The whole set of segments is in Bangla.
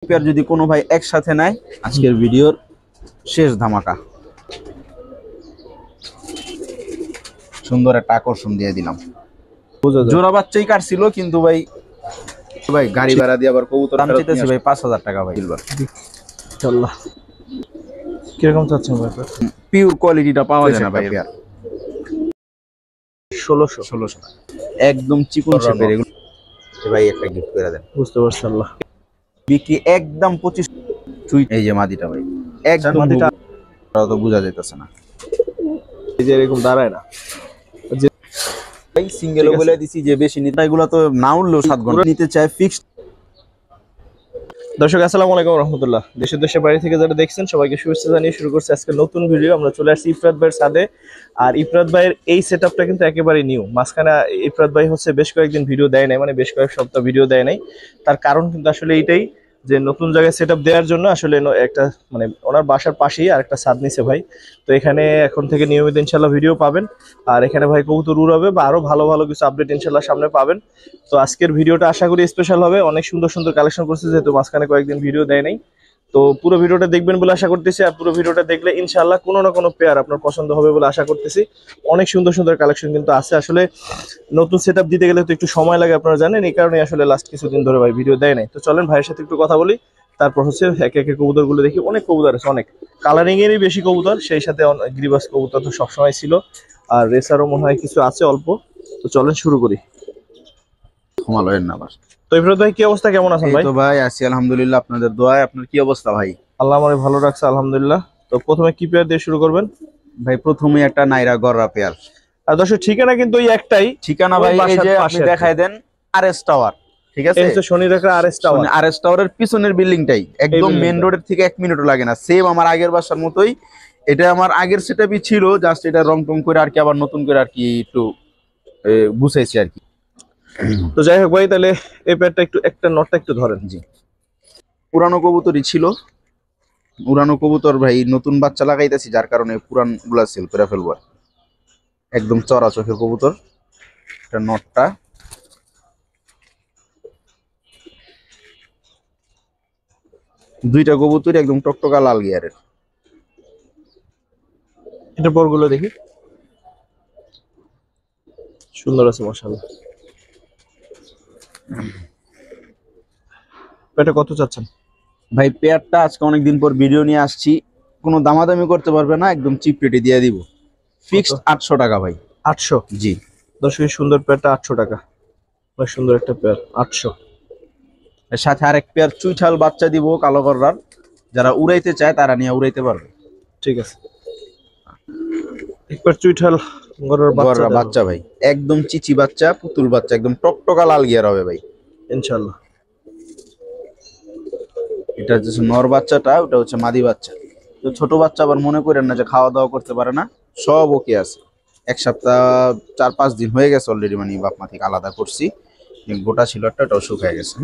পেয়ার যদি কোনো ভাই একসাথে নেয় আজকের ভিডিওর শেষ ধামাকা। সুন্দর একটা আকর্ষণ দিয়ে দিলাম। জোড়া বাচ্চাই কাটছিল কিন্তু ভাই গাড়ি ভাড়া দিয়ে আবার কবুতর দাম চাইতেছি ভাই 5000 টাকা ভাই। ইনশাআল্লাহ। কিরকম চাচ্ছেন ভাই? পিওর কোয়ালিটিটা পাওয়া যায় না ভাই। পেয়ার 1600 একদম চিকন শেপের এগুলো ভাই, একটা গিফট করে দেন। বুঝতে পারছি। আল্লাহ বিক্রি একদম 25। এই যে মাদিটা ভাই একদম মাদিটা তো বোঝা যাইতেছে না, এই যে এরকম দাঁড়ায় না ভাই। সিঙ্গেলও বলে দিছি যে বেশি নিতে, এগুলো তো না উঠলেও 7 ঘন্টা নিতে চায় ফিক্সড। দর্শক আসসালামু আলাইকুম রাহমাতুল্লাহ। দেশের বাড়ি থেকে যারা দেখছেন সবাইকে শুভেচ্ছা জানিয়ে শুরু করছি আজকে নতুন ভিডিও। আমরা চলে আসছি ইফরাত ভাইয়ের ছাদে। আর ইফরাত ভাইয়ের এই সেটআপটা কিন্তু একেবারে নিউ। মাঝখানে ইফরাত ভাই হচ্ছে বেশ কয়েকদিন ভিডিও দেয় নাই, মানে বেশ কয়েক সপ্তাহ ভিডিও দেয় নাই। তার কারণ কিন্তু আসলে এইটাই যে নতুন জায়গায় সেটআপ দেওয়ার জন্য আসলে একটা মানে ওনার বাসার পাশেই আর একটা ছাদ নিছে ভাই। তো এখানে এখন থেকে নিয়মিত ইনশাল্লাহ ভিডিও পাবেন। আর এখানে ভাই কবুতর উড়াবে বা আরো ভালো ভালো কিছু আপডেট ইনশাল্লাহ সামনে পাবেন। তো আজকের ভিডিওটা আশা করি স্পেশাল হবে। অনেক সুন্দর সুন্দর কালেকশন করছে, যেহেতু মাঝখানে কয়েকদিন ভিডিও দেয় নাই। তো পুরো ভিডিওটা দেখবেন বলে আশা করতেছি। আর পুরো ভিডিওটা দেখলে ইনশাআল্লাহ কোনো না কোনো পেয়ার আপনার পছন্দ হবে বলে আশা করতেছি। অনেক সুন্দর সুন্দর কালেকশন কিন্তু আছে। আসলে নতুন সেটআপ দিতে গেলে তো একটু সময় লাগে, আপনারা জানেন। এই কারণে আসলে লাস্ট কিছুদিন ধরে ভাই ভিডিও দেয় নাই। তো চলেন ভাইয়ের সাথে একটু কথা বলি, তারপর হচ্ছে একে একে কবুতরগুলো দেখি। অনেক কবুতর আছে, অনেক কালারিং এরই বেশি কবুতর, সেই সাথে গ্রিবাস কবুতর তো সবসময় ছিল। আর রেসারও মনে হয় কিছু আছে অল্প। তো চলেন শুরু করি। ঘুমালেন না আবার। তো ইফরাত ভাই কি অবস্থা, কেমন আছেন ভাই? তো ভাই আছি আলহামদুলিল্লাহ, আপনাদের দোয়ায়। আপনার কি অবস্থা ভাই? আল্লাহ আমারে ভালো রাখছে আলহামদুলিল্লাহ। তো প্রথমে কি পেয়ার দিয়ে শুরু করবেন ভাই? প্রথমে একটা নাইরা গররা পেয়ার। আর দর্শক ঠিকানা কিন্তু ওই একটাই ঠিকানা ভাই এই যে আপনি দেখাই দেন আরএস টাওয়ার, ঠিক আছে? এই হচ্ছে শনি রেখা আরএস টাওয়ার। আরএস টাওয়ারের পিছনের বিল্ডিংটাই, একদম মেইন রোডের থেকে 1 মিনিটও লাগে না। সেম আমার আগের বাসার মতোই। এটা আমার আগের সেটআপই ছিল, জাস্ট এটা রং টং করে আর কি আবার নতুন করে আর কি একটু গুছাইছি আর কি। তো যাই হোক ভাই, তাহলে এই পেয়ারটা একটু একটা নটটা একটু ধরেন। জি, পুরানো কবুতরই ছিল। উড়ানো কবুতর ভাই, নতুন বাচ্চা লাগাইতেছি যার কারণে পুরান গুলা সেল করে ফেলবো। একদম চড়া চোখের কবুতর। এটা নটটা দুইটা কবুতর একদম টকটকা লাল গিয়ারের। এটা পরগুলো দেখি, সুন্দর আছে মাশাআল্লাহ। এটা কত চাচ্ছেন ভাই? পেয়ারটা আজকে অনেকদিন পর ভিডিও নিয়ে আসছি, কোনো দামাদামি করতে পারবে না, একদম চিপ রেটে দিয়ে দিব। ফিক্সড 800 টাকা ভাই। 800? জি দর্শক সুন্দর পেয়ারটা 800 টাকা। ভাই সুন্দর একটা পেয়ার 800। এর সাথে আরেক পেয়ার চুইঠাল বাচ্চা দিব কালো গররার, যারা উড়াইতে চায় তারা নিয়ে উড়াইতে পারবে। ঠিক আছে, একবার চুইঠাল গরুর বাচ্চা ভাই, একদম চিচি বাচ্চা, পুতুল বাচ্চা, একদম টকটকা লাল গিয়ার হবে ভাই ইনশাআল্লাহ। এটা হচ্ছে নর বাচ্চাটা, ওটা হচ্ছে মাদি বাচ্চা। তো ছোট বাচ্চা আবার মনে করেন না যে খাওয়া দাওয়া করতে পারে না, সব ওকে আছে। 1 সপ্তাহ 4-5 দিন হয়ে গেছে অলরেডি, মানে বাপ মা থেকে আলাদা করছি। গোটা ছিল একটা, ওটাও শুকায় গেছে।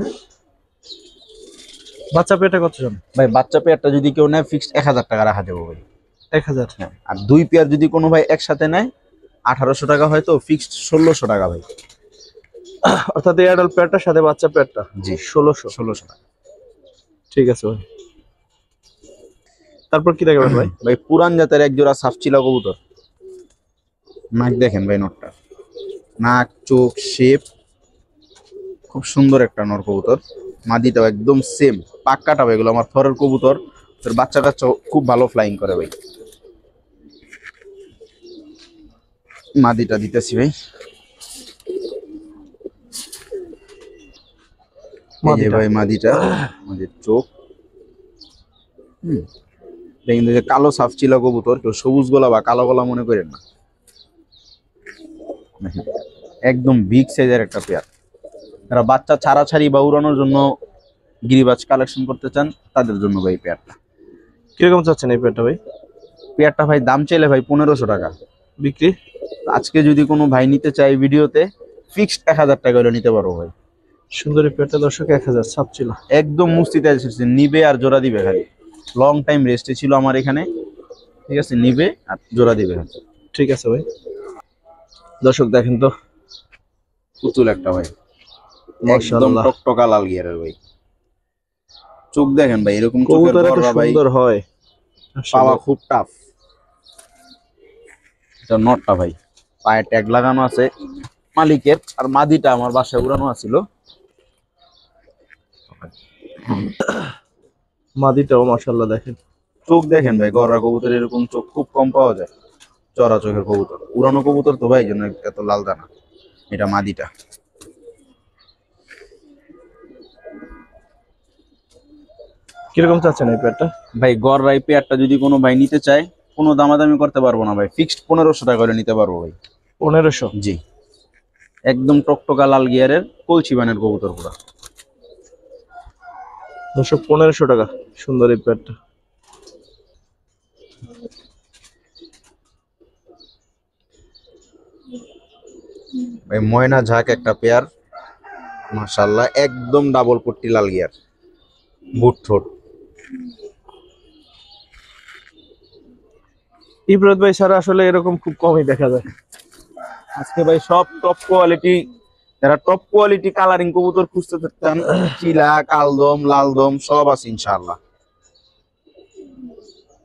বাচ্চা পেয়ারটা কত জন ভাই? বাচ্চা পেয়ারটা যদি কেউ নেয় ফিক্সড 1000 টাকা রাখা দেবো ভাই। 1000? হ্যাঁ। আর 2 পেয়ার যদি কোনো ভাই একসাথে নেয় 1800 টাকা, হয়তো ফিক্সড 1600 টাকা ভাই। অর্থাৎ এই অ্যাডাল্ট পেয়ারটার সাথে বাচ্চা পেয়ারটা জি 1600 টাকা। ঠিক আছে ভাই। তারপর কি দেখাবেন ভাই? ভাই পুরান জাতের এক জোড়া সাফচিলা কবুতর। নাক দেখেন ভাই, নটটা নাক চোখ শেপ খুব সুন্দর একটা নর কবুতর। মাদিটাও একদম সেম পাক্কাটা ভাই। এগুলো আমার থরের কবুতর, তোর বাচ্চা কাচ্চা খুব ভালো ফ্লাইং করে ভাই। মাদিটা দিতেছি ভাই। ভাই মাদিটা, মাদির চোখ। কিন্তু যে কালো সাফচিলা কবুতর, কেউ সবুজ গলা বা কালো গলা মনে করেন না, একদম বিগ সাইজের একটা পেয়ার। যারা বাচ্চা ছাড়াছাড়ি বা উড়ানোর জন্য গিরিবাজ কালেকশন করতে চান তাদের জন্য ভাই পেয়ারটা। কিরকম চাচ্ছেন এই পেয়ারটা ভাই? পেয়ারটা ভাই দাম চাইলে ভাই 1500 টাকা বিক্রি। আজকে যদি কোনো ভাই নিতে চায় ভিডিওতে ফিক্সড 1000 টাকা হলে নিতে পারবো ভাই। সুন্দরী পেয়ারটা দর্শক 1000 ছাপছিল, একদম মুস্তিতে এসেছে, নিবে আর জোড়া দিবে খালি। লং টাইম রেস্টে ছিল আমার এখানে, ঠিক আছে? নিবে আর জোড়া দিবে। ঠিক আছে ভাই। দর্শক দেখেন তো, পুতুল একটা ভাই, একদম মাশাআল্লাহ টকটকা লাল গিয়ারের ভাই। চোখ দেখেন ভাই, এরকম চোখের কবুতর এত গররা ভাই সুন্দর হয় পাওয়া খুব টাফ। এটা নটটা ভাই, পায়ে ট্যাগ লাগানো আছে মালিকের, আর মাদিটা আমার বাসায় উড়ানো আছিল। মাদিটাও মাশাআল্লাহ দেখেন, চোখ দেখেন ভাই, গররা কবুতর এরকম চোখ খুব কম পাওয়া যায়, চড়া চোখের কবুতর, উড়ানো কবুতর তো ভাই, এই জন্য এত লাল দানা। এটা মাদিটা। কিরকম চাচ্ছেন এই পেয়ারটা? ভাই গররা এই পেয়ারটা যদি কোনো ভাই নিতে চায়, কোনো দামাদামি করতে পারবো না ভাই, ফিক্সড 1500 টাকা করে নিতে পারবো ভাই। 1500? জি, একদম টকটকা লাল গিয়ারের কলসি বানের কবুতর পুরা। দর্শক 1500 টাকা, সুন্দর এই পেয়ারটা। ভাই ময়না ঝাঁক একটা পেয়ার, মাশাআল্লাহ, একদম ডাবল পট্টি লাল গিয়ার, বুট ঠোঁট। ইব্রাহিম ভাই ছাড়া আসলে এরকম খুব কমই দেখা যায়। আজকে ভাই সব টপ কোয়ালিটি, যারা টপ কোয়ালিটি কালারিং কবুতর খুঁজতে চান, চিলা, কালদম, লালদম সব আছে ইনশাআল্লাহ।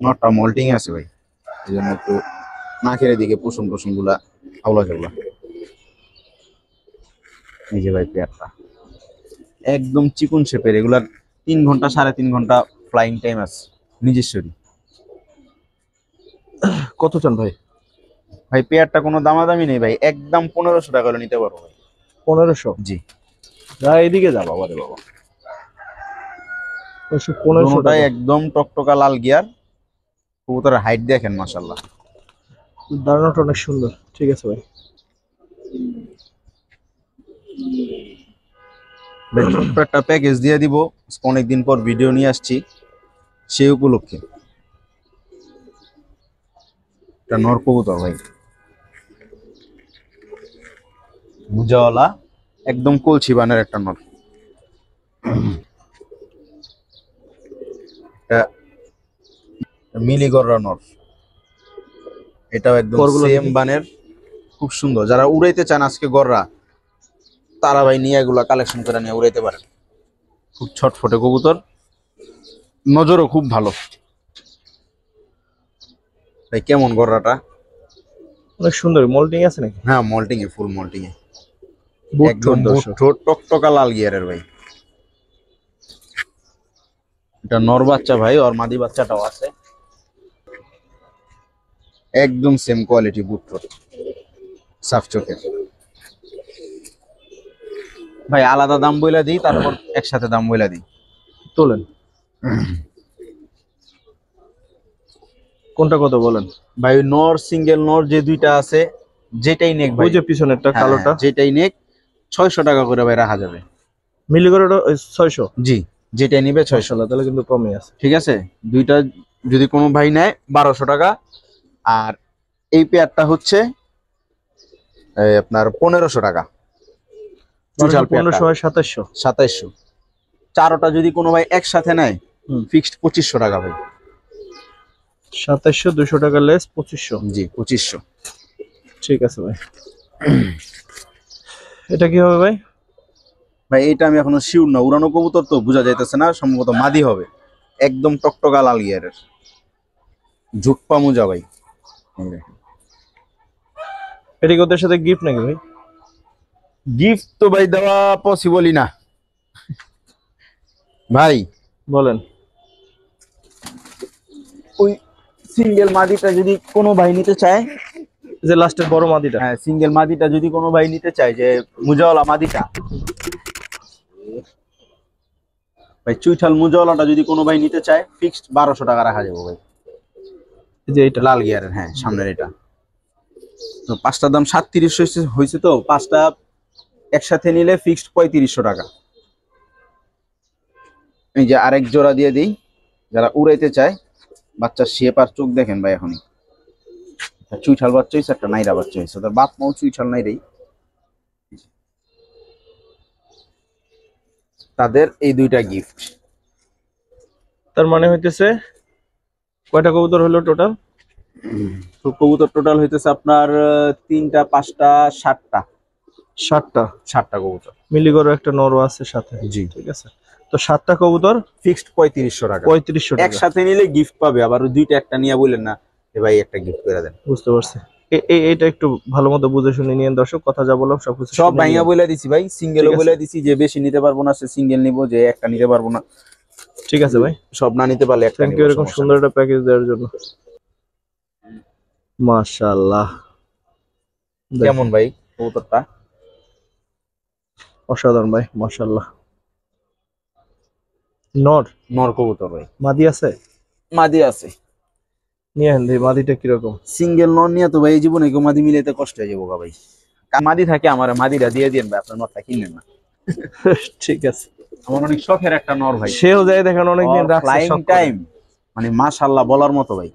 নটটা মল্টিং আছে ভাই, এই জন্য একটু নাকের দিকে কুসুম টুসুম গুলা আউলা খেলা। এই যে ভাই পেয়ারটা একদম চিকুন শেপের, এগুলার 3 ঘন্টা 3.5 ঘন্টা ফ্লাইং টাইম আছে নিজস্বরী। কত চান ভাই? ভাই পেয়ারটা কোনো দামাদামি নেই ভাই, একদম 1500 টাকা করে নিতে পারবো ভাই। 1500? জি, যা এদিকে যা বাবা রে বাবা, 1500 দুটোটাই টাকা। একদম টকটকা লাল গিয়ার, কবুতরের হাইট দেখেন মাশাআল্লাহ, দাঁড়ানোটা অনেক সুন্দর। ঠিক আছে ভাই, ভাই ছোট্ট একটা প্যাকেজ দিয়ে দিব, অনেকদিন পর ভিডিও নিয়ে আসছি সেই উপলক্ষে। এটা নর কবুতর ভাই, মুজাওয়ালা, একদম কলসি বানের একটা নর। এটা মিলিগররা নর, এটাও একদম পরগুলো সেম দেখি। বানের, খুব সুন্দর। যারা উড়াইতে চান আজকে গররা, তারা ভাই নিয়ে এগুলা কালেকশন করে নিয়ে উড়াইতে পারেন। খুব ছটফটে কবুতর, নজরও খুব ভালো। ভাই কেমন গররাটা? অনেক সুন্দর। মোল্ডিং আছে নাকি? হ্যাঁ মল্টিং এ, ফুল মল্টিং এ, বুট একদম ঠোঁট বুট দর্শক। ঠোঁট, টকটকা লাল গিয়ারের ভাই। এটা নর বাচ্চা ভাই, আর মাদি বাচ্চাটাও আছে, একদম সেম কোয়ালিটি, বুট ঠোঁট, সাফ চোখের। ভাই আলাদা দাম বইলা দিই, তারপর একসাথে দাম বইলা দিই। তোলেন, কোনটা কত বলেন ভাই নর, সিঙ্গেল নর যে দুইটা আছে, যেটাই নেক ভাই, ওই যে পিছনেরটা হ্যাঁ, কালোটা? যেটাই নেক 600 টাকা করে ভাই রাখা যাবে। মিলি করে 600? জি, যেটাই নিবে 600। মাশাআল্লাহ, তাহলে কিন্তু কমই আছে। ঠিক আছে, দুইটা যদি কোনো ভাই নেয় 1200 টাকা, আর এই পেয়ারটা হচ্ছে আপনার 1500 টাকা। চুচাল পেয়ারটা 1500 হয় 2700? 2700। চারোটা যদি কোনো ভাই একসাথে নেয়, ফিক্সড 2500 টাকা ভাই। 2700, 200 টাকা লেস, 2500। জি 2500। ঠিক আছে ভাই। এটা কি হবে ভাই? ভাই এটা আমি এখনো শিওর না, উড়ানো কবুতর তো বোঝা যাইতেছে না, সম্ভবত মাদি হবে, একদম টকটকা লাল গিয়ারের, ঝুকপা মুজা ভাই। এটা কি ওদের সাথে গিফট নাকি ভাই? গিফট তো ভাই দেওয়া পসিবলই না ভাই। বলেন। ওই সিঙ্গেল মাদিটা যদি কোনো ভাই নিতে চায়, যে লাস্টের বড় মাদিটা? হ্যাঁ সিঙ্গেল মাদিটা যদি কোনো ভাই নিতে চায়, যে মুজাওয়ালা মাদিটা ভাই, চুইঠাল মুজাওয়ালাটা যদি কোনো ভাই নিতে চায়, ফিক্সড 1200 টাকা রাখা যাবে ভাই। এই যে এটা লাল গিয়ারের, হ্যাঁ সামনের এটা। তো পাঁচটার দাম 3700 হয়েছে, তো পাঁচটা একসাথে নিলে ফিক্সড 3500 টাকা। এই যে আরেক জোড়া দিয়ে দিই, যারা উড়াইতে চায়। বাচ্চার শেপ আর চোখ দেখেন ভাই, এখনই চুইঠাল বাচ্চা হয়েছে, একটা নাইরা বাচ্চা হয়েছে, ওদের বাপ মাও চুইঠাল নাইরাই, তাদের এই দুইটা গিফট। তার মানে হইতেছে কয়টা কবুতর হলো টোটাল? তো কবুতর টোটাল হইতেছে আপনার 3টা 5টা 7টা 7টা। 7টা কবুতর। মিলি করে একটা নরও আছে সাথে। জি। ঠিক আছে, তো 7টা কবুতর ফিক্সড 3500 টাকা। 3500 টাকা একসাথে নিলে গিফট পাবে, আবার দুইটা একটা নিয়ে বললেন না এ ভাই একটা গিফট করে দেন। বুঝতে পারছি। এটা একটু ভালো মতো বুঝে শুনে নিয়েন দর্শক, কথা যা বললাম সবকিছু সব শুনে ভাইয়া নিয়েন। বলে দিছি ভাই, সিঙ্গেলও ঠিক আছে। বলে দিছি, যে বেশি নিতে পারবো না সে সিঙ্গেল নিবো, যে একটা নিতে পারবো না ঠিক আছে ভাই, সব না নিতে পারলে একটা থ্যাংক নিবো, ইউ এরকম সমস্যা সুন্দর নেই। একটা প্যাকেজ দেওয়ার জন্য। মাশাআল্লাহ, কেমন ভাই কবুতরটা? অসাধারণ ভাই, মাশাআল্লাহ। নর নর কবুতর ভাই, মাদি আছে? মাদি আছে। নিয়ে আন ভাই, মাদিটা কিরকম? সিঙ্গেল নর নিয়ে তো ভাই এই জীবনে কেউ মাদি মিলাইতে কষ্ট হয়ে যাবো গা ভাই। মাদি থাকে আমার, মাদিটা দিয়ে দিন ভাই, আপনার নরটা কিনলেন না। ঠিক আছে, আমার অনেক শখের একটা নর ভাই, সেও যায় দেখেন অনেকদিন রাখছে ফ্লাইং শখ করে। টাইম, মানে মাশাআল্লাহ বলার মতো ভাই,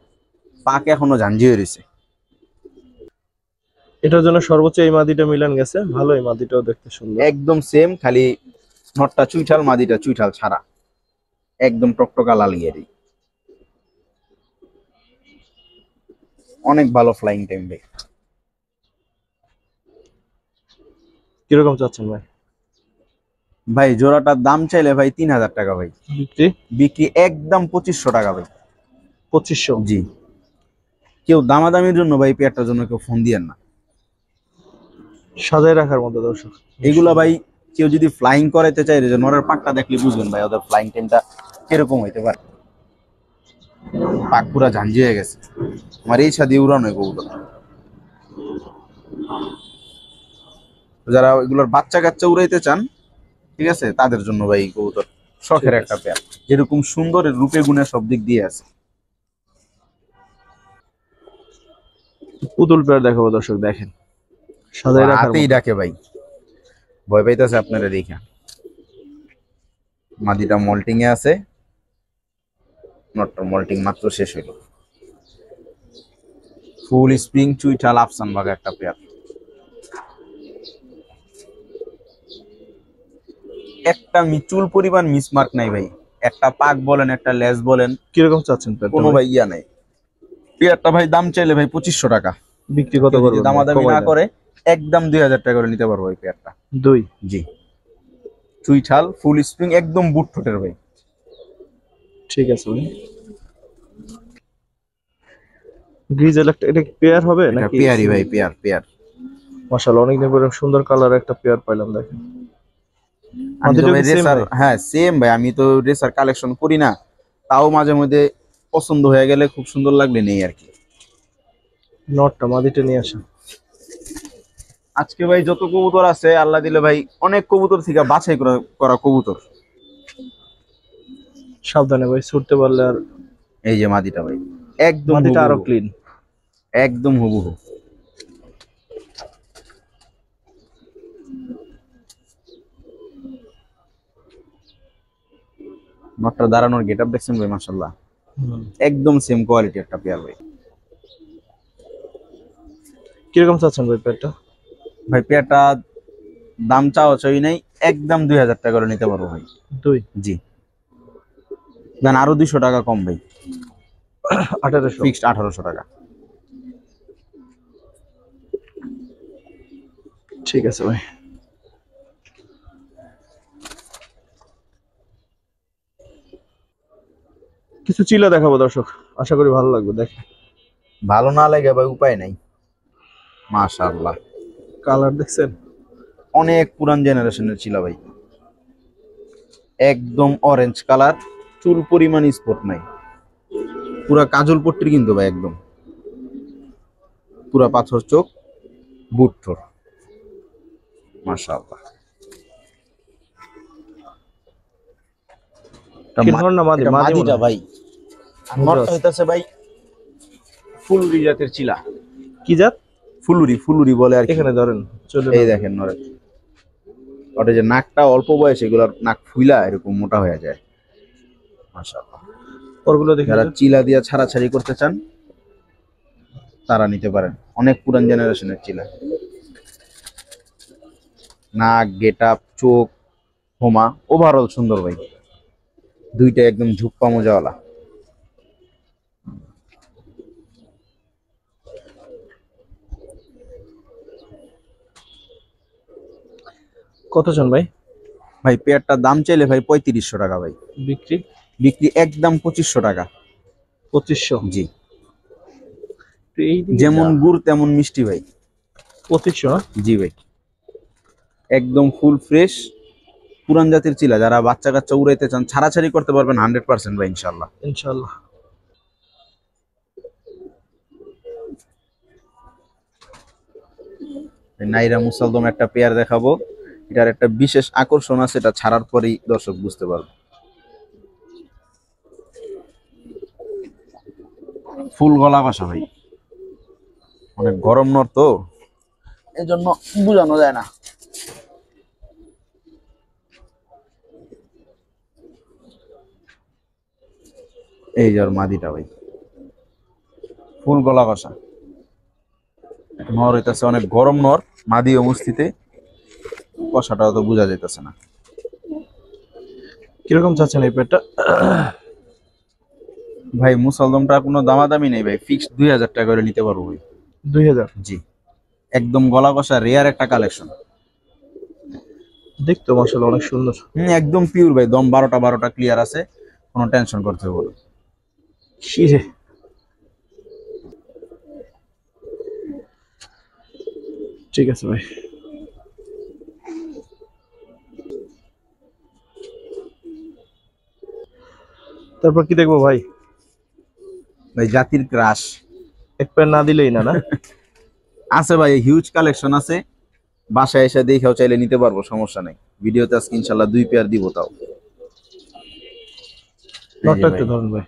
পাক এখনো ঝাঞ্জি হয়ে রয়েছে। এটার জন্য সর্বোচ্চ এই মাদিটা মিলান গেছে, ভালো, এই মাদিটাও দেখতে সুন্দর। একদম সেম, খালি নটটা চুইঠাল মাদিটা চুইঠাল ছাড়া, একদম টকটকা লাল গিয়ারি। অনেক ভালো ফ্লাইং টাইম ভাই। কিরকম চাচ্ছেন ভাই? ভাই জোড়াটার দাম চাইলে ভাই 3000 টাকা ভাই, বিক্রি বিক্রি একদম 2500 টাকা ভাই। 2500? জি, কেউ দামাদামির জন্য ভাই পেয়ারটার জন্য কেউ ফোন দিয়েন না। সাজায় রাখার মতো দর্শক এগুলা ভাই কেউ যদি ফ্লাইং করাইতে চাই, যে নরের পাকটা দেখলে বুঝবেন ভাই ওদের ফ্লাইং টাইমটা কিরকম হইতে পারে। পাক পুরা ঝাঞ্জি হয়ে গেছে, আমার এই ছাদি উড়ানো কবুতর। যারা এগুলোর বাচ্চা কাচ্চা উড়াইতে চান, ঠিক আছে, তাদের জন্য ভাই এই কবুতর শখের ঠিক একটা আছে। পেয়ার, যেরকম সুন্দর রূপে গুণে সব দিক দিয়ে আছে। পুতুল পেয়ার দেখাবো দর্শক, দেখেন সাজায় রাখার হাতেই মতো। ডাকে ভাই, ভয় পাইতেছে আপনারা দেখা। মাদিটা মল্টিং এ আছে, নটটা মল্টিং মাত্র শেষ হইল। ফুল স্প্রিং চুইঠাল আফসান বাগা একটা পেয়ার, একটা মিচুল পরিমাণ মিসমার্ক নাই ভাই, একটা পাক বলেন একটা লেজ বলেন কিরকম চাচ্ছেন পেয়ারটা কোনো ভাই? ভাই ইয়া নাই। পেয়ারটা ভাই দাম চাইলে ভাই 2500 টাকা, বিক্রি কত কেউ যদি করবেন ভাই? দামাদামি কমায় না দেন। করে একদম 2000 টাকা করে নিতে পারবো ওই পেয়ারটা। 2? জি, চুইঠাল ফুল স্প্রিং একদম বুট ঠোঁটের ভাই। ঠিক আছে ভাই। গ্রিজেল একটা, এটা পেয়ার হবে এটা নাকি? পেয়ারি ভাই, পেয়ার পেয়ার। মাশাআল্লাহ, অনেকদিন পরে সুন্দর কালার একটা পেয়ার পাইলাম, দেখেন। আমি তো মাদিটা ভাই কি সেম রেসার, ভাই? হ্যাঁ সেম ভাই, আমি তো রেসার কালেকশন করি না, তাও মাঝে মধ্যে পছন্দ হয়ে গেলে, খুব সুন্দর লাগলে নেই আর কি। নটটা মাদিটা নিয়ে আসেন। আজকে ভাই যত কবুতর আছে আল্লাহ দিলে ভাই, অনেক কবুতর থেকে বাছাই করা করা কবুতর। সাবধানে ভাই, ছুটতে পারলে আর। এই যে মাদিটা ভাই, একদম মাদিটা আরো হুবহু, ক্লিন। একদম হুবহু। নটটা দাঁড়ানোর গেট আপ দেখছেন ভাই, মাশাল্লাহ একদম সেম কোয়ালিটি একটা পেয়ার ভাই। কিরকম চাচ্ছেন ভাই পেয়ারটা? ভাই পেয়ারটা দাম চাওয়া চাই নাই, একদম 2000 টাকা করে নিতে পারবো ভাই। 2? জি, দেন আরো 200 টাকা কম ভাই, 1800? ফিক্সড 1800 টাকা। ঠিক আছে ভাই। কিছু চিলা দেখাবো দর্শক, আশা করি ভালো লাগবে, দেখেন। ভালো না লাগে ভাই উপায় নাই। মাশাআল্লাহ, কালার দেখছেন? অনেক পুরান জেনারেশনের ছিল ভাই, একদম অরেঞ্জ কালার, চুল পরিমাণ স্পট নাই, পুরা কাজল পট্টির কিন্তু ভাই, একদম পুরা পাথর চোখ, বুট ঠোঁট, মাশাআল্লাহ। কি নর না মাদি? এটা মাদি মাদিটা মনে হয়। ভাই, আর নটটা হইতাছে ভাই ফুলুরি জাতের চিলা। কি জাত? ফুলুরি, ফুলুরি বলে আর কি। এখানে ধরেন, চলে এই দেখেন নরের ওটা যে নাকটা অল্প বয়সে এগুলার নাক ফুইলা এরকম মোটা হয়ে যায়, মাশাআল্লাহ। ওরগুলো দেখে যারা চিলা দিয়া ছাড়াছাড়ি করতে চান তারা নিতে পারেন, অনেক পুরান জেনারেশনের চিলা। নাক, গেট আপ, চোখ, হোমা ওভারঅল সুন্দর ভাই, দুইটা একদম ঝুপ্পা মোজাওয়ালা। কত জন ভাই? ভাই পেয়ারটার দাম চাইলে ভাই 3500 টাকা ভাই। বিক্রি বিক্রি একদম 2500 টাকা। 2500? জি, তো এই দিকে যেমন গুড় তেমন মিষ্টি ভাই। 2500? জি ভাই, একদম ফুল ফ্রেশ পুরান জাতের চিলা। যারা বাচ্চা কাচ্চা উড়াইতে চান ছাড়াছাড়ি করতে পারবেন 100% ভাই ইনশাল্লাহ। ইনশাআল্লাহ। নাইরা মুসালদম একটা পেয়ার দেখাবো, এটার একটা বিশেষ আকর্ষণ আছে, এটা ছাড়ার পরেই দর্শক বুঝতে পারবে। ফুল গলা কষা ভাই, অনেক গরম নর তো এই জন্য বোঝানো যায় না। এই যে ওর মাদিটা ভাই, ফুল গলা কষা নর হইতেছে, অনেক গরম নর, মাদি অবস্থিতে, কষাটাও তো বোঝা যাইতেছে না। কিরকম চাচ্ছেন এই পেটটা? ভাই মুসলদমটা কোনো দামাদামি নেই ভাই, ফিক্সড 2000 টাকা করে নিতে পারবো ভাই। 2000? জি, একদম গলা কষা রেয়ার একটা কালেকশন। দেখতো মাশাআল্লাহ অনেক সুন্দর। একদম পিওর ভাই, দম 12টা ক্লিয়ার আছে, কোনো টেনশন করতে হবে না। শিরে ঠিক আছে ভাই। তারপর কি দেখবো ভাই? ভাই জাতির ক্রাশ এক পেয়ার না দিলেই না। না আছে ভাই, হিউজ কালেকশন আছে, বাসায় এসে দেখেও চাইলে নিতে পারবো, সমস্যা নাই। ভিডিওতে আজকে ইনশাল্লাহ 2 পেয়ার দিব। তাও নটটা একটু ধরুন ভাই।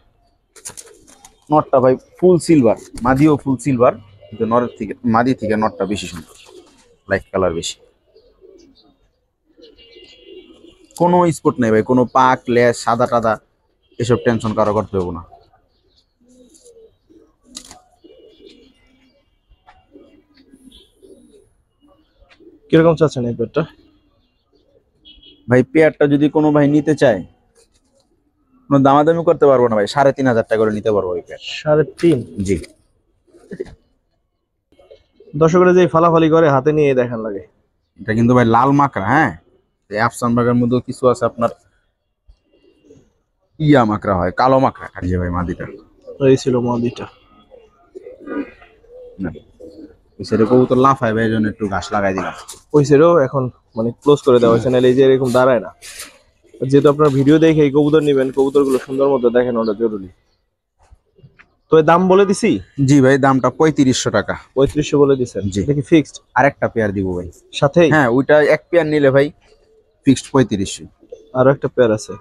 নটটা ভাই ফুল সিলভার, মাদিও ফুল সিলভার, কিন্তু নরের থেকে মাদি থেকে নটটা বেশি সুন্দর, লাইট কালার বেশি। কোনো স্পট নেই ভাই, কোনো পাক লেস সাদা টাদা এসব টেনশন কারো করতে হবে না। কিরকম চাচ্ছেন এই পেয়ারটা? ভাই পেয়ারটা যদি কোনো ভাই নিতে চায়, কোনো দামাদামি করতে পারবো না ভাই, 3500 টাকা করে নিতে পারবো ওই পেয়ার। 3.5? জি, দর্শকরা যে ফালাফালি করে হাতে নিয়ে দেখান লাগে। এটা কিন্তু ভাই লাল মাকড়া। হ্যাঁ, এই আফসান বাগের মধ্যেও কিছু আছে আপনার ইয়া মাকড়া হয়, কালো মাকড়া খাইছে ভাই মাদিটা। এই ছিল মাদিটা। সেটা কবুতর লাফায় ভাই, এই জন্য একটু ঘাস লাগাই দিলাম। ওই সাইডও এখন মানে ক্লোজ করে দেওয়া হয়েছে, নাহলে এই যে এরকম দাঁড়ায় না। যেহেতু আপনার ভিডিও দেখে এই কবুতর নিবেন, কবুতর গুলো সুন্দর মতো দেখেন, ওটা জরুরি। তো এর দাম বলে দিছি? জি ভাই, দামটা 3500 টাকা। 3500 বলে দিছেন? জি, দেখি ফিক্সড আরেকটা পেয়ার দিব ভাই সাথে? হ্যাঁ, ওইটা এক পেয়ার নিলে ভাই ফিক্সড 3500। আরো একটা পেয়ার আছে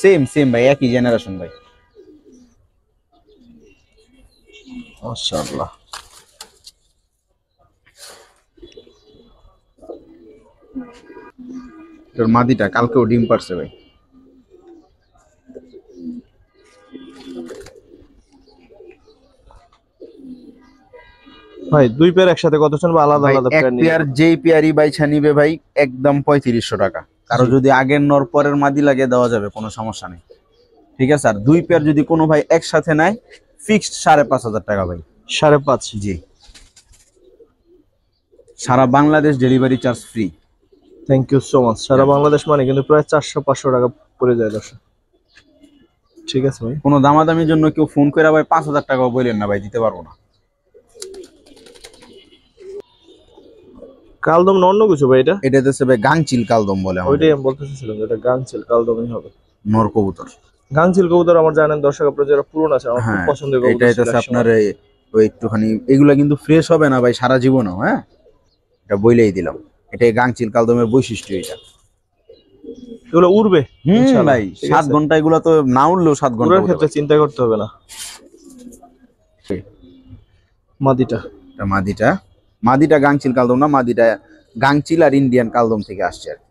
সেম সেম ভাই, একই জেনারেশন ভাই। মাশাআল্লাহ। তোর মাদিটা কালকেও ডিম পারছে ভাই। ভাই 2 পেয়ার একসাথে কত চান বা আলাদা আলাদা এক পেয়ার নিবেন? পেয়ার যেই পেয়ারই বাইছা নিবে ভাই একদম 3500 টাকা। কারো যদি আগের নর পরের মাদি লাগে দেওয়া যাবে, কোনো সমস্যা নেই, ঠিক আছে। আর 2 পেয়ার যদি কোনো ভাই একসাথে নেয় ফিক্সড 5500 টাকা ভাই। 5.5? জি, সারা Bangladesh delivery charge free. Thank you so much. সারা বাংলাদেশ মানে কিন্তু প্রায় 400-500 টাকা পড়ে যায় দর্শক। ঠিক আছে ভাই, কোনো দামাদামির জন্য কেউ ফোন করে ভাই 5000 টাকাও বললেন না ভাই, দিতে পারবো না। কালদম না অন্য কিছু ভাই? এটা হচ্ছে ভাই গাংচিল কালদম বলে আমাদের। ওইটাই আমি বলতেছিলাম, এটা গাংচিল কালদমই হবে। নর কবুতর, গাংচিল কবুতর আমার জানেন দর্শক, আপনারা যারা পুরনো আছে আমার খুব হ্যাঁ পছন্দের কবুতর। এটা হচ্ছে আপনার ওই একটুখানি, এগুলা কিন্তু ফ্রেশ হবে না ভাই সারা জীবনও। হ্যাঁ, এটা বইলেই দিলাম, এটা গাংচিল কালদমের বৈশিষ্ট্য এটা। এগুলো উড়বে ভাই 7 ঘন্টা, এগুলা তো না উড়লেও 7 ঘন্টা উড়ার ক্ষেত্রে চিন্তা করতে হবে না। মাদিটা, মাদিটা মাদিটা গাংচিল কালদম না, মাদিটা গাংচিল আর ইন্ডিয়ান কালদম থেকে আসছে আর কি।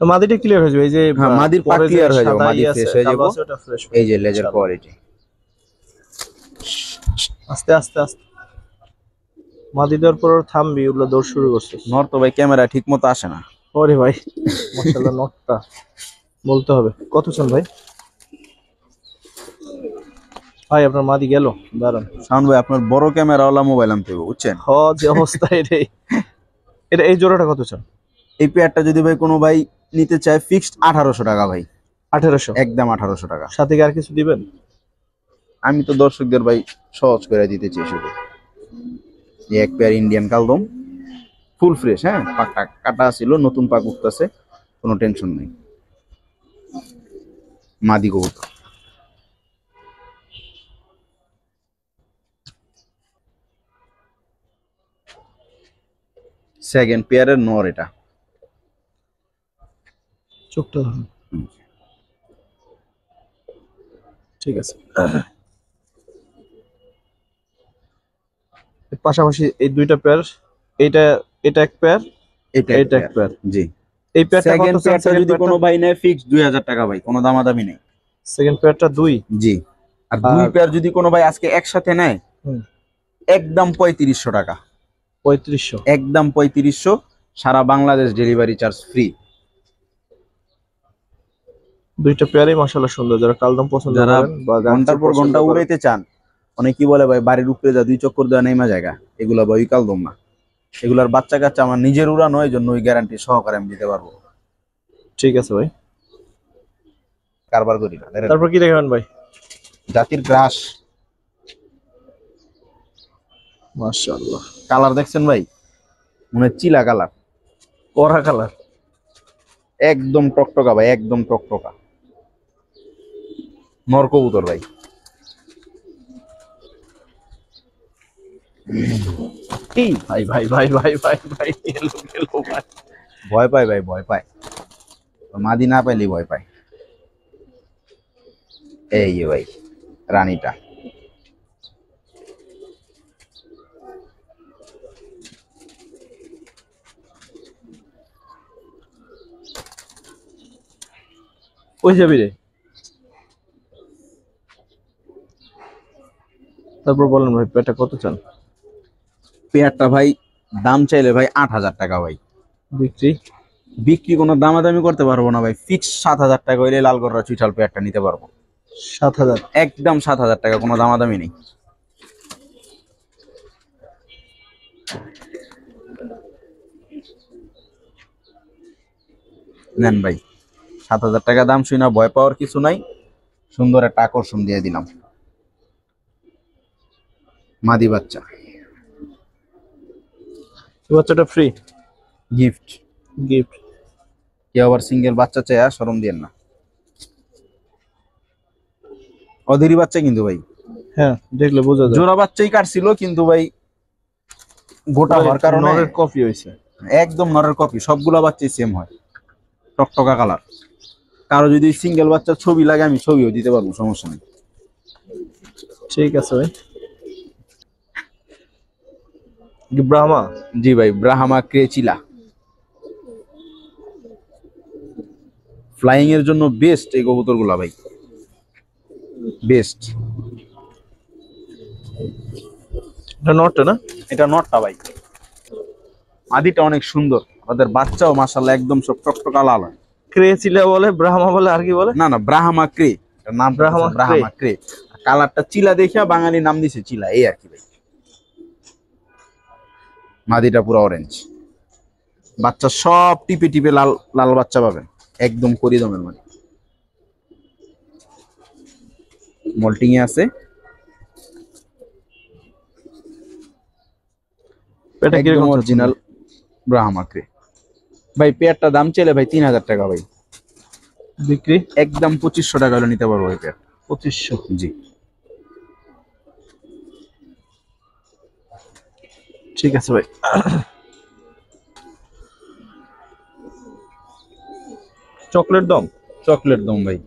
তো মাদিটা ক্লিয়ার হয়ে যাবে, এই যে মাদির পা ক্লিয়ার হয়ে যাবে, মাদি ফ্রেশ হয়ে যাবে। এই যে লেজার কোয়ালিটি। আস্তে আস্তে আস্তে মাদি দেওয়ার পর থামবি, ওগুলো দৌড় শুরু করছে। নর তো ভাই ক্যামেরা ঠিক মতো আসে না। ওরে ভাই মাশাআল্লাহ, নটটা বলতে হবে। কত চান ভাই? ভাই আপনার মাদি গেল, দাঁড়ান। শাওন ভাই আপনার বড় ক্যামেরাওয়ালা মোবাইল আনতে হবে, বুঝছেন? হ যে অবস্থা এটাই। এটা এই জোড়াটা কত চান? এই পেয়ারটা যদি ভাই কোনো ভাই নিতে চায় ফিক্সড 1800 টাকা ভাই। 1800 একদম 1800 টাকা। সাথে কি আর কিছু দিবেন? আমি তো দর্শকদের ভাই সহজ করে দিতে চাই শুধু। এই এক পেয়ার ইন্ডিয়ান কালদম ফুল ফ্রেশ, হ্যাঁ, পাকটা কাটা ছিল, নতুন পাক উঠতেছে, কোনো টেনশন নেই। মাদি কবুতর। সেকেন্ড পেয়ারের নর এটা। চোখটা ধরুন। ঠিক আছে। এর পাশাপাশি এই দুইটা পেয়ার, এটা এটা এক পেয়ার, এটা এটা এক পেয়ার। জি। এই পেয়ারটা কত? সেকেন্ড পেয়ারটা যদি কোনো ভাই নেয় ফিক্সড 2000 টাকা ভাই, কোনো দামাদামি নেই। সেকেন্ড পেয়ারটা 2। জি। আর দুই পেয়ার যদি কোনো ভাই আজকে একসাথে নেয় একদম 3500 টাকা। 3500 একদম 3500, সারা বাংলাদেশ ডেলিভারি চার্জ ফ্রি। দুইটা পেয়ারই মাশাআল্লাহ সুন্দর। যারা কালদম পছন্দ যারা করেন বা ঘন্টার পর ঘন্টা উড়াইতে চান, অনেকেই বলে ভাই বাড়ির উপরে যা 2 চক্কর দেওয়া নেই জায়গা, এগুলা ভাই কালদম না। এগুলার বাচ্চা কাচ্চা আমার নিজের উড়ানো, এই জন্য ওই গ্যারান্টি সহকারে আমি দিতে পারবো। ঠিক আছে ভাই, কারবার করি না। তারপর কি দেখাবেন ভাই? জাতির গ্রাস। মাশাআল্লাহ, কালার দেখছেন ভাই, মনে হয় চিলা কালার, কড়া কালার, একদম টকটকা ভাই, একদম টকটকা নর কবুতর ভাই। কি ভাই ভাই ভাই ভাই ভাই ভাই এলো এলো ভাই। ভয় পায় ভাই, ভয় পায়, মাদি না পাইলে ভয় পায়। এই যে ভাই রানীটা। ওই যাবি রে। তারপর বলেন ভাই, পেটা কত চান? পেয়ারটা ভাই দাম চাইলে ভাই 8000 টাকা ভাই। বিক্রি? বিক্রি কোনো দামাদামি করতে পারবো না ভাই, ফিক্স 7000 টাকা হইলে লালগড়রা চুইঠাল পেয়ারটা নিতে পারবো। 7000? একদম 7000 টাকা, কোনো দামাদামি নেই। নেন ভাই, 7000 টাকা দাম শুই না, ভয় পাওয়ার কিছু নাই, সুন্দর একটা আকর্ষণ দিয়ে দিলাম। মাদি বাচ্চা, বাচ্চাটা ফ্রি গিফট। গিফট। কেউ আবার সিঙ্গেল বাচ্চা চায় শরম দিয়েন না। অধেরি বাচ্চা কিন্তু ভাই, হ্যাঁ দেখলে বোঝা যায়। জোড়া বাচ্চাই কাটছিল কিন্তু ভাই গোটা হওয়ার কারণে নরের কপি হয়েছে। একদম নরের কপি, সবগুলা বাচ্চাই সেম হয়, টকটকা কালার। কারো যদি সিঙ্গেল বাচ্চার ছবি লাগে আমি ছবিও দিতে পারবো, সমস্যা নেই। ঠিক আছে ভাই। ব্রাহ্মা? জি ভাই, ব্রাহ্মা ক্রেচিলা। ফ্লাইং এর জন্য বেস্ট এই কবুতর গুলা ভাই, বেস্ট। এটা নটটা না? এটা নটটা ভাই, আদিটা অনেক সুন্দর, ওদের বাচ্চাও মাশাআল্লাহ একদম সব টকটকা লাল হয়। ক্রেচিলা বলে, ব্রাহ্মা বলে, আর কি বলে? না না, ব্রাহ্মা ক্রে, এটার নাম ব্রাহ্মা ব্রাহ্মা ক্রে। কালারটা চিলা দেখিয়া বাঙালি নাম দিছে চিলা, এই আর কি ভাই। মাদিটা পুরো অরেঞ্জ, বাচ্চা সব টিপে টিপে লাল লাল বাচ্চা পাবেন, একদম করিদমের মানে। মল্টিং এ আছে, এটা কি একদম অরিজিনাল ব্রাহ্মা ক্রে। ভাই পেয়ারটা দাম চাইলে ভাই 3000 টাকা ভাই। বিক্রি? একদম 2500 টাকা হলে নিতে পারবো এই পেয়ার। 2500? জি। ঠিক আছে ভাই। চকলেট দম? চকলেট দম ভাই,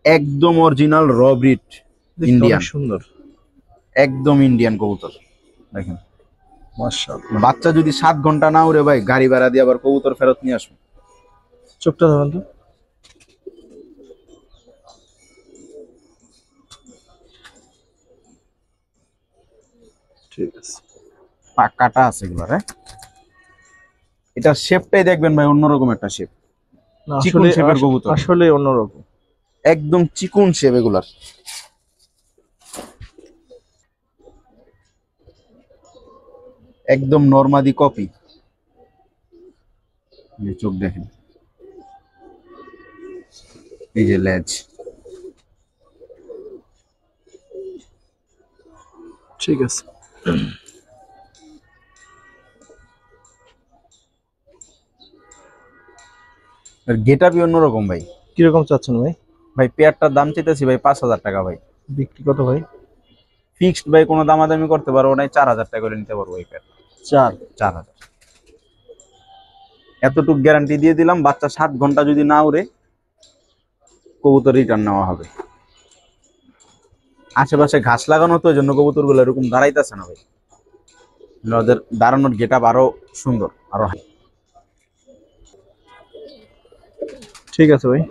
একদম অরিজিনাল র ব্রিড ইন্ডিয়ান, সুন্দর, একদম ইন্ডিয়ান কবুতর। দেখেন মাশাআল্লাহ। বাচ্চা যদি 7 ঘন্টা না উড়ে ভাই, গাড়ি ভাড়া দিয়ে আবার কবুতর ফেরত নিয়ে আসবো। চোখটা ধরেন তো। ঠিক আছে, পাক কাটা আছে এগুলো, হ্যাঁ। এটা শেপটাই দেখবেন ভাই, অন্যরকম একটা শেপ, চিকন শেপের কবুতর, আসলে অন্যরকম, একদম চিকন শেপ এগুলার। একদম নরমাদি কপি। এই চোখ দেখেন, এই যে লেজ। ঠিক আছে। আর গেট আপই অন্যরকম ভাই। কিরকম চাচ্ছেন ভাই? ভাই পেয়ারটার দাম চাইতেছি ভাই 5,000 টাকা ভাই। বিক্রি কত ভাই? ফিক্সড ভাই, কোনো দামাদামি করতে পারবো না, 4,000 টাকা করে নিতে পারবো এই পেয়ার। 4,000। এতটুক গ্যারান্টি দিয়ে দিলাম, বাচ্চা 7 ঘন্টা যদি না উড়ে কবুতর রিটার্ন নেওয়া হবে। আশেপাশে ঘাস লাগানো তো, এই জন্য কবুতর গুলো এরকম দাঁড়াইতেছে না ভাই। ওদের দাঁড়ানোর গেট আপ আরো সুন্দর, আরো হাই। ঠিক আছে ভাই।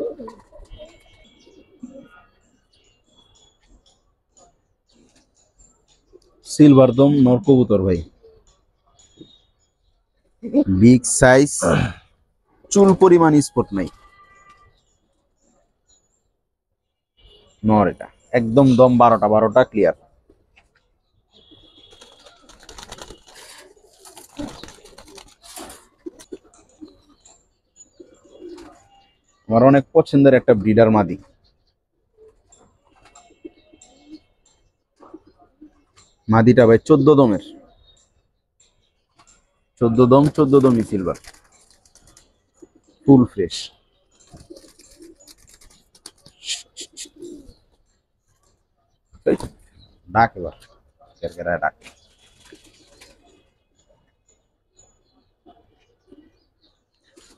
সিলভার দম নর কবুতর ভাই, বিগ সাইজ, চুল পরিমাণ স্পট নাই নর। এটা একদম দম 12টা ক্লিয়ার। আমার অনেক পছন্দের একটা ব্রিডার মাদি। মাদিটা ভাই 14 দমের, 14 দমই সিলভার, ফুল ফ্রেশ। ডাক এবার, কেরকেরায় ডাক।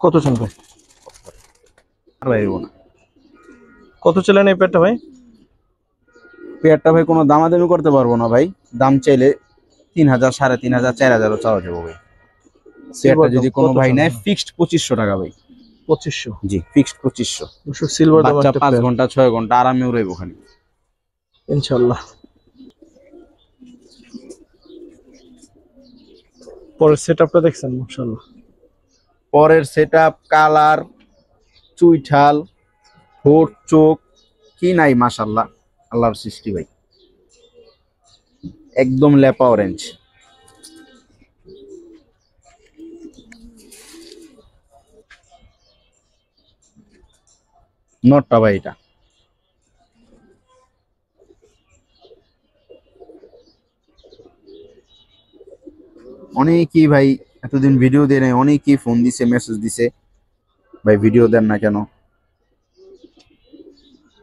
কত চান ভাই? আর ভাই এরবো না। কত ছিলেন এই পেয়ারটা ভাই? পেয়ারটা ভাই কোনো দামাদামি করতে পারবো না ভাই। দাম চাইলে 3,000, 3,500, 4,000 চাওয়া যাবো ভাই। পেয়ারটা যদি কোনো ভাই নেয় ফিক্সড 2500 টাকা ভাই। 2500? জি, ফিক্সড 2500। সিলভার বাচ্চা 5 ঘন্টা 6 ঘন্টা আরামে উড়াইব ওখানে ইনশাআল্লাহ। পরের সেটআপটা দেখছেন? মাশাআল্লাহ। পরের সেটআপ, কালার, চুইঠাল, ঠোঁট, চোখ কি নাই মাশাআল্লাহ, আল্লাহর সৃষ্টি ভাই। একদম লেপা অরেঞ্জ। নটটা ভাই এটা। অনেকেই ভাই এতদিন ভিডিও দেয় নাই, অনেকেই ফোন দিছে, মেসেজ দিছে, ভাই ভিডিও দেন না কেন।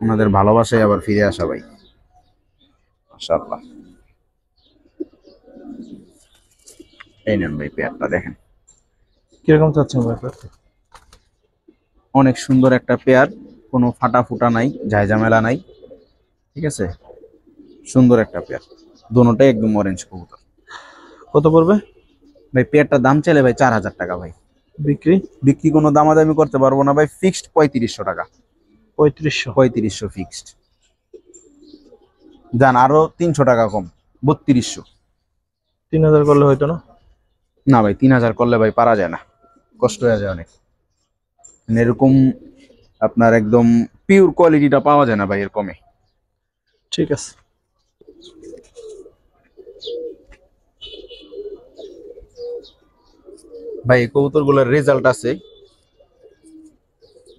ওনাদের ভালোবাসায় আবার ফিরে আসা ভাই, মাশাআল্লাহ। এই নেন ভাই পেয়ারটা দেখেন, কিরকম চাচ্ছেন ভাই? অনেক সুন্দর একটা পেয়ার, কোনো ফাটা ফুটা নাই, ঝামেলা নাই, ঠিক আছে, সুন্দর একটা পেয়ার। দোনোটাই একদম অরেঞ্জ কবুতর। কত পড়বে ভাই পেয়ারটার দাম চাইলে ভাই 4,000 টাকা ভাই। বিক্রি? বিক্রি কোনো দামাদামি করতে পারবো না ভাই, ফিক্সড 3500 টাকা। 3500 ফিক্সড। যান আরো 300 টাকা কম, 3200। 3000 করলে হয়তো না? না ভাই 3,000 করলে ভাই পারা যায় না, কষ্ট হয়ে যায় অনেক। এরকম আপনার একদম পিওর কোয়ালিটিটা পাওয়া যায় না ভাই এর কমে। ঠিক আছে। ভাই কবুতর গুলোর রেজাল্ট আছে,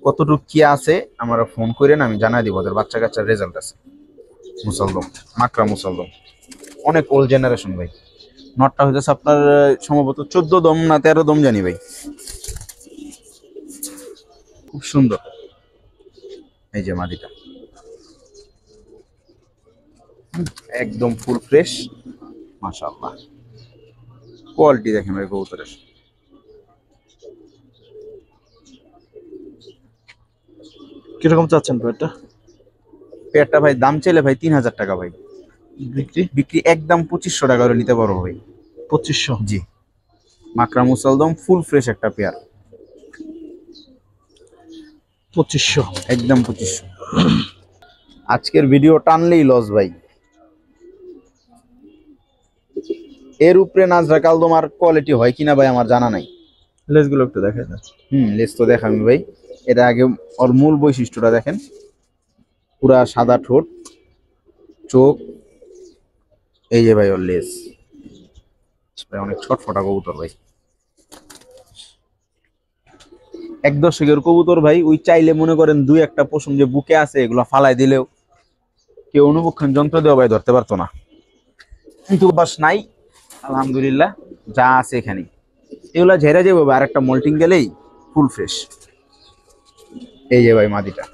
কতটুকু কি আছে আমার ফোন করেন, আমি জানাই দিব। ওদের বাচ্চা কাচ্চার রেজাল্ট আছে। মুসলদম, মাকড়া মুসলদম, অনেক ওল্ড জেনারেশন ভাই। নটটা হইতেছে আপনার সম্ভবত 14 দম না 13 দম জানি ভাই, খুব সুন্দর। এই যে মাদিটা একদম ফুল ফ্রেশ, মাশাআল্লাহ। কোয়ালিটি দেখেন ভাই কবুতরের। কিরকম চাচ্ছেন পেয়ারটা? পেয়ারটা ভাই দাম চাইলে ভাই 3,000 টাকা ভাই। বিক্রি? বিক্রি একদম 2500 টাকা করে নিতে পারবো ভাই। 2500? জি, মাকড়া মুসলদম ফুল ফ্রেশ একটা পেয়ার, 2500? একদম 2500। আজকের ভিডিও টানলেই লস ভাই। এর উপরে নাজরা কালদমার কোয়ালিটি হয় কিনা ভাই আমার জানা নাই। লেজগুলো একটু দেখাই দেন। লেজ তো দেখামি ভাই। এটা আগে ওর মূল বৈশিষ্ট্যটা দেখেন, পুরা সাদা ঠোঁট, চোখ, এই যে ভাই ওর লেজ। ভাই অনেক ছটফটা কবুতর ভাই। এক দশকের কবুতর ভাই, ওই চাইলে মনে করেন দুই একটা পশম যে বুকে আছে এগুলা ফালাই দিলেও কেউ অনুবক্ষণ যন্ত্র দেওয়া ভাই ধরতে পারতো না, কিন্তু বাস নাই আলহামদুলিল্লাহ, যা আছে এখানে এগুলা ঝেড়ে যাবো ভাই, আর একটা মল্টিং গেলেই ফুল ফ্রেশ। এই যে ভাই মাদিটা,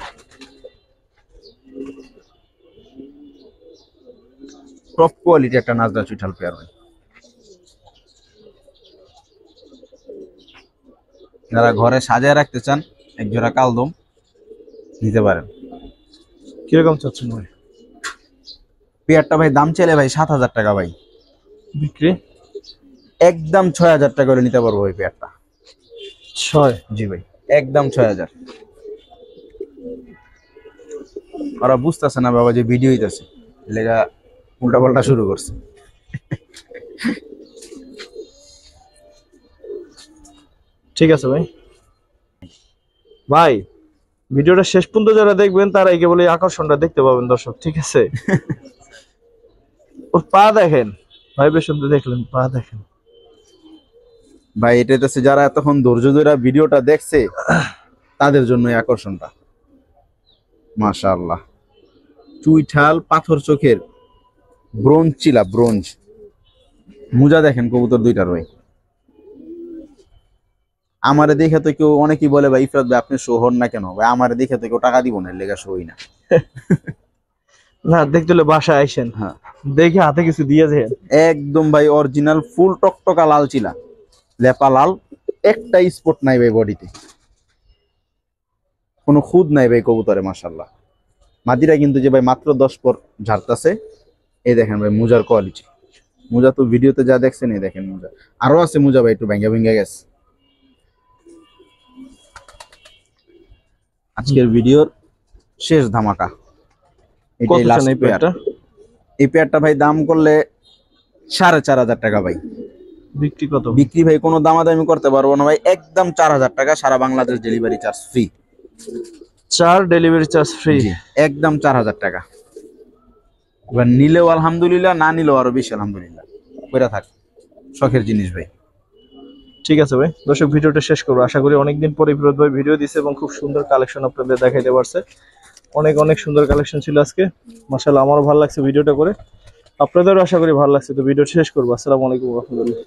টপ কোয়ালিটি একটা নাজরা চুইঠাল পেয়ার ভাই। যারা ঘরে সাজায় রাখতে চান এক জোড়া কালদম নিতে পারেন। কিরকম চাচ্ছেন ভাই? পেয়ারটা ভাই দাম চাইলে ভাই 7,000 টাকা ভাই, বিক্রি একদম 6,000 টাকা করে নিতে পারবো ওই পেয়ারটা। 6? জি ভাই, একদম 6,000। ওরা বুঝতেছে না বাবা যে ভিডিও হইতেছে, লেগা উল্টা পাল্টা শুরু করছে। ঠিক আছে ভাই। ভাই ভিডিওটা শেষ পর্যন্ত যারা দেখবেন তারা কেবল এই আকর্ষণটা দেখতে পাবেন দর্শক, ঠিক আছে? ওর পা দেখেন ভাই, বেশ সুন্দর দেখলেন, পা দেখেন ভাই। এটা হচ্ছে যারা এতক্ষণ ধৈর্য ধরে ভিডিওটা দেখছে তাদের জন্য এই আকর্ষণটা। মাশাআল্লাহ, চুইঠাল পাথর চোখের ব্রোঞ্জ চিলা, ব্রোঞ্জ মুজা দেখেন কবুতর দুইটার ভাই। আমারে দেখে তো কেউ অনেকেই বলে ভাই ইফরাত ভাই আপনি শো হন না কেন? ভাই আমারে দেখে তো কেউ টাকা দিব না, লেগা শোই না। না, দেখতে হলে বাসায় আইসেন, হ্যাঁ দেখে হাতে কিছু দিয়ে যায়। একদম ভাই অরিজিনাল ফুল টকটকা লাল চিলা, লেপা লাল, একটা স্পট নাই ভাই বডিতে, কোনো খুদ নাই ভাই কবুতরে। মাশাআল্লাহ, মাদিরা কিন্তু যে ভাই মাত্র 10 পর ঝাড়তাছে। এই দেখেন ভাই মুজার কোয়ালিটি, মুজা তো ভিডিওতে যা দেখছেন এই দেখেন মুজা, আরো আছে মুজা ভাই, একটু ভেঙ্গা ভেঙ্গা গেছে। আজকের ভিডিওর শেষ ধামাকা এটাই, কত লাস্ট চান এই পেয়ার। পেয়ারটা? এই পেয়ারটা ভাই দাম করলে 4,500 টাকা ভাই। বিক্রি কত? বিক্রি ভাই কোনো দামাদামি করতে পারবো না ভাই, একদম 4,000 টাকা, সারা Bangladesh delivery charge free. 4 delivery charge free, একদম 4,000 টাকা। এবার নিলেও আলহামদুলিল্লাহ, না নিলেও আরো বেশি আলহামদুলিল্লাহ, কইরা থাক, শখের জিনিস ভাই। ঠিক আছে ভাই। দর্শক ভিডিওটা শেষ করবো, আশা করি অনেকদিন পরে ফিরোজ ভাই ভিডিও দিছে এবং খুব সুন্দর কালেকশন আপনাদের দেখাইতে পারছে। অনেক অনেক সুন্দর কালেকশন ছিল আজকে, মাশাআল্লাহ আমারও ভালো লাগছে ভিডিওটা করে, আপনাদেরও আশা করি ভালো লাগছে। তো ভিডিও শেষ করবো। আসসালামু আলাইকুম ওয়া রাহমাতুল্লাহ।